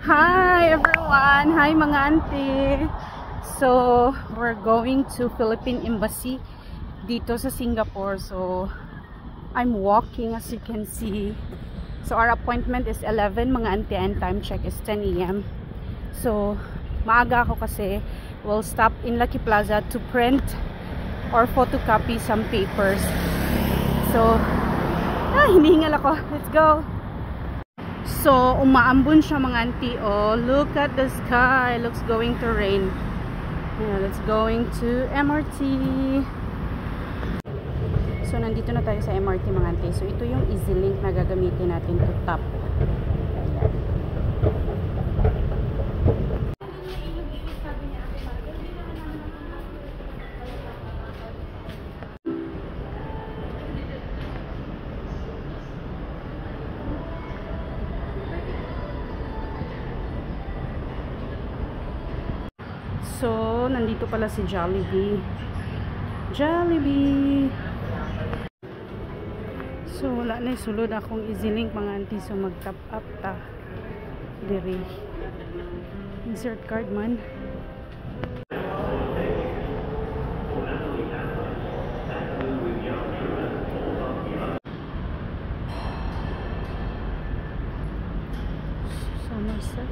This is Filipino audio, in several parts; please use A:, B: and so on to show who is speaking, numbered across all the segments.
A: Hi everyone! Hi mga auntie! So, we're going to Philippine Embassy dito sa Singapore. So, I'm walking as you can see. So, our appointment is 11 mga auntie and time check is 10 AM. So, maaga ako kasi we'll stop in Lucky Plaza to print or photocopy some papers. So, hinihingal ako. Let's go! So, umaambon siya mga auntie. Oh, look at the sky. Looks going to rain. Yeah, let's going to MRT. So, nandito na tayo sa MRT mga auntie. So, ito yung EasyLink na gagamitin natin to tap. So, nandito pala si Jollibee. Jollibee! So, wala na isulod akong EasyLink mga auntie. So, mag-tap up ta. Diri. Insert card man. Somerset.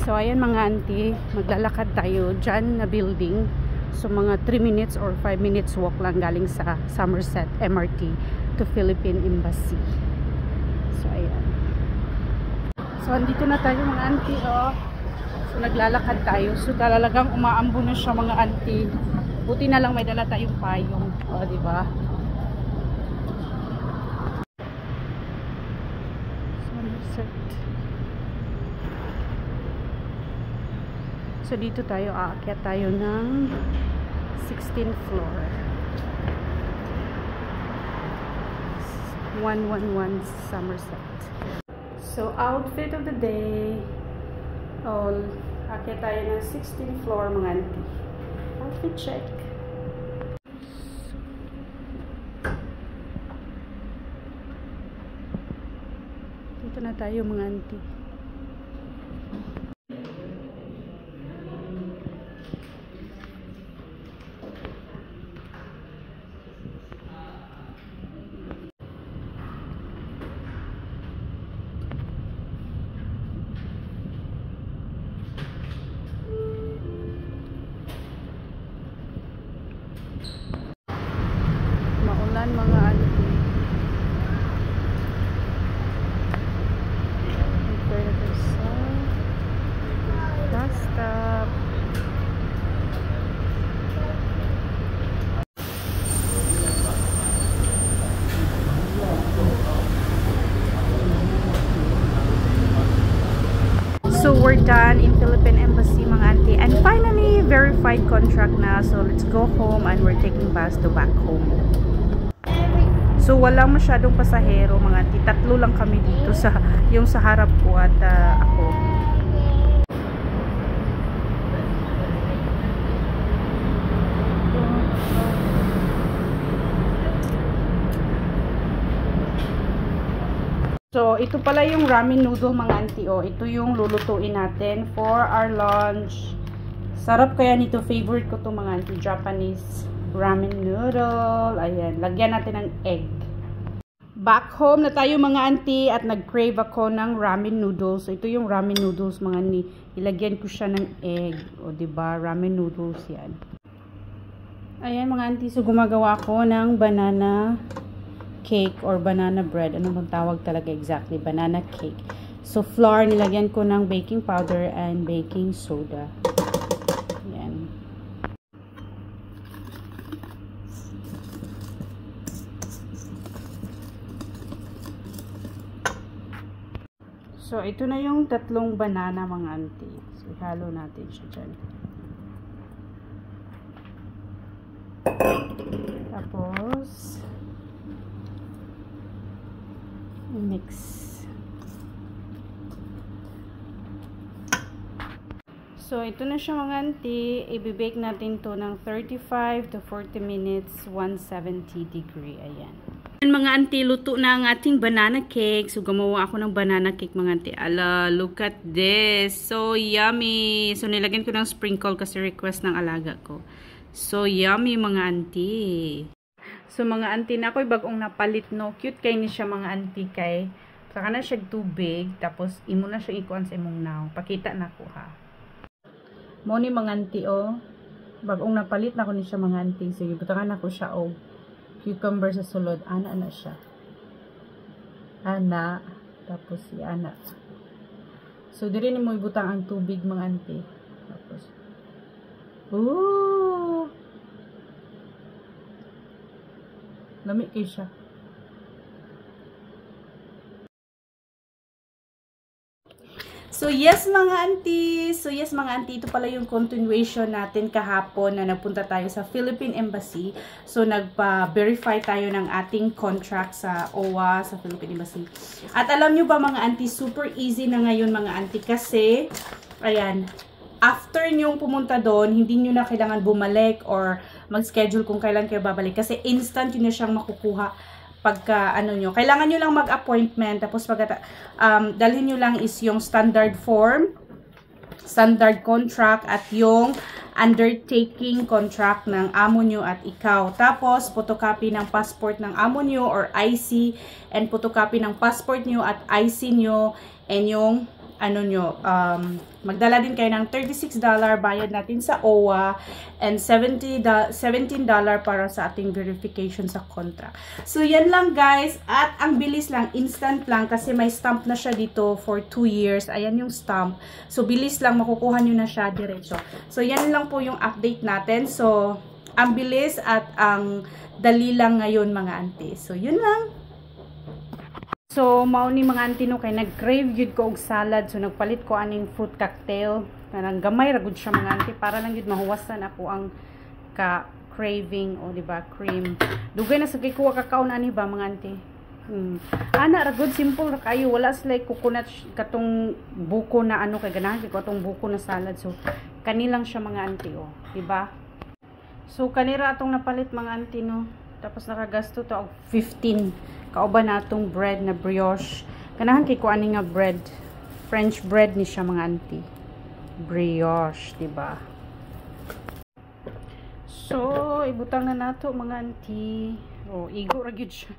A: So, ayan mga auntie, maglalakad tayo dyan na building. So, mga 3 minutes or 5 minutes walk lang galing sa Somerset MRT to Philippine Embassy. So, ayan. So, andito na tayo mga auntie, oh. So, naglalakad tayo. So, talagang umaambo na siya mga auntie. Buti na lang may dala tayong payong. Oh, diba? Somerset. So, dito tayo, aakyat tayo ng 16th floor. 111 Somerset. So, outfit of the day. Oh, aakyat tayo ng 16th floor, mga auntie. Outfit check. Dito na tayo, mga auntie. Maulan mga auntie. Ito sa bus stop. So we're done in Philippine Embassy mga auntie, and finally verified contract na. So let's go home and we're taking bus to back home. So walang masyadong pasahero mga auntie, 3 lang kami dito sa yung sa harap ko at ako. So, ito pala yung ramen noodle mga auntie. Oh, ito yung lulutuin natin for our lunch. Sarap kaya nito. Favorite ko to mga auntie. Japanese ramen noodle. Ayan. Lagyan natin ng egg. Back home na tayo mga auntie at nag-crave ako ng ramen noodles. So, ito yung ramen noodles mga auntie. Ilagyan ko siya ng egg. O, diba? Ramen noodles yan. Ayan mga auntie. So, gumagawa ako ng banana cake or banana bread. Ano bang tawag talaga exactly? Banana cake. So, flour, nilagyan ko ng baking powder and baking soda. Yan. So, ito na yung 3 banana mga auntie. So, halo natin siya dyan. Tapos, mix. So, ito na siya mga auntie. I-bake natin to ng 35 to 40 minutes, 170 degree. Ayan. Mga auntie, luto na ang ating banana cake. So, gumawa ako ng banana cake, mga auntie. Ala, look at this. So, yummy. So, nilagyan ko ng sprinkle kasi request ng alaga ko. So, yummy, mga auntie. So, mga auntie, na ako'y bagong napalit, no? Cute kay ni siya, mga auntie, kay. Saka na siya tubig. Tapos, imo na siya ikuan sa imong now. Pakita na ko, ha. Mo ni mga auntie, oh. Bagong napalit na ko ni siya, mga auntie. Sige, butangan na ko siya, oh. Cucumber sa sulod. Ana na siya. Ana. Tapos si ana. So, diri ni mo ibutang ang tubig, mga auntie. Tapos. Ooh! Lamig kayo siya. So, yes mga auntie. So, yes mga auntie. Ito pala yung continuation natin kahapon na nagpunta tayo sa Philippine Embassy. So, nagpa-verify tayo ng ating contract sa OWA, sa Philippine Embassy. At alam nyo ba mga auntie, super easy na ngayon mga auntie kasi, ayan, after nyong pumunta doon, hindi nyo na kailangan bumalik or mag-schedule kung kailan kayo babalik. Kasi instant yun na siyang makukuha pagka ano nyo. Kailangan nyo lang mag-appointment. Tapos dalhin nyo lang is yung standard form, standard contract, at yung undertaking contract ng amo nyo at ikaw. Tapos, photocopy ng passport ng amo nyo or IC, and photocopy ng passport nyo at IC nyo, and yung ano nyo, magdala din kayo ng $36 bayad natin sa OWA and $17 para sa ating verification sa contract. So, yan lang guys. At ang bilis lang, instant lang kasi may stamp na siya dito for 2 years. Ayan yung stamp. So, bilis lang, makukuha nyo na siya diretso. So, yan lang po yung update natin. So, ang bilis at ang dali lang ngayon mga auntie. So, yun lang. So, mao ni mga auntie no, kay nag-crave yun ko og salad. So, nagpalit ko aning fruit cocktail. Kanang gamay ragud siya mga auntie para lang yun mahuwasan ako ang craving o diba, cream. Dugay na sa kikuha kakaon ani ba mga auntie? Ana ragud simple ra kayo, wala sila coconut katong buko na ano kay ganahan ko atong buko na salad. So, kanilang siya mga auntie oh, diba? So, kanira atong napalit mga auntie no. Tapos nakagasto to og 15. Kauban na itong bread na brioche. Kanahan kay ko ani nga bread. French bread ni siya mga auntie. Brioche, diba? So, ibutang na nato mga auntie. Oh, igo ra gyud siya.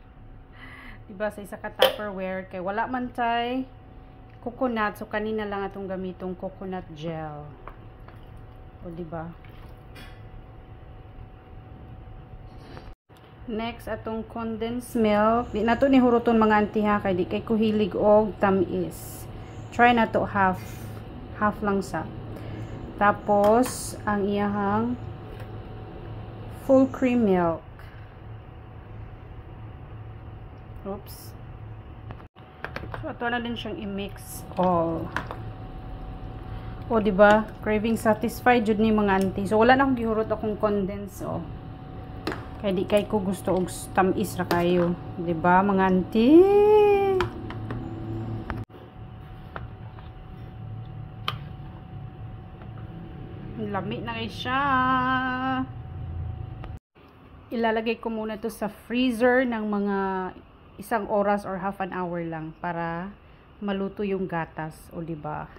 A: Diba sa isa ka Tupperware kay wala man tay coconut, so kanina lang atong gamitong coconut gel. O diba? Next, atong condensed milk. Di na to ni huruton mga auntie ha, kay di kay kuhilig og tamis. Try na to half. Half lang sa. Tapos, ang iyahang full cream milk. Oops. So, ato na din siyang i-mix all. O, diba? Craving satisfied jud ni mga auntie. So, wala na akong gihurot akong condensed, oh. Kaya di kay ko gusto og tamis ra kayo. Diba mga auntie? Lami na kayo siya. Ilalagay ko muna to sa freezer ng mga 1 oras or half an hour lang para maluto yung gatas. O diba?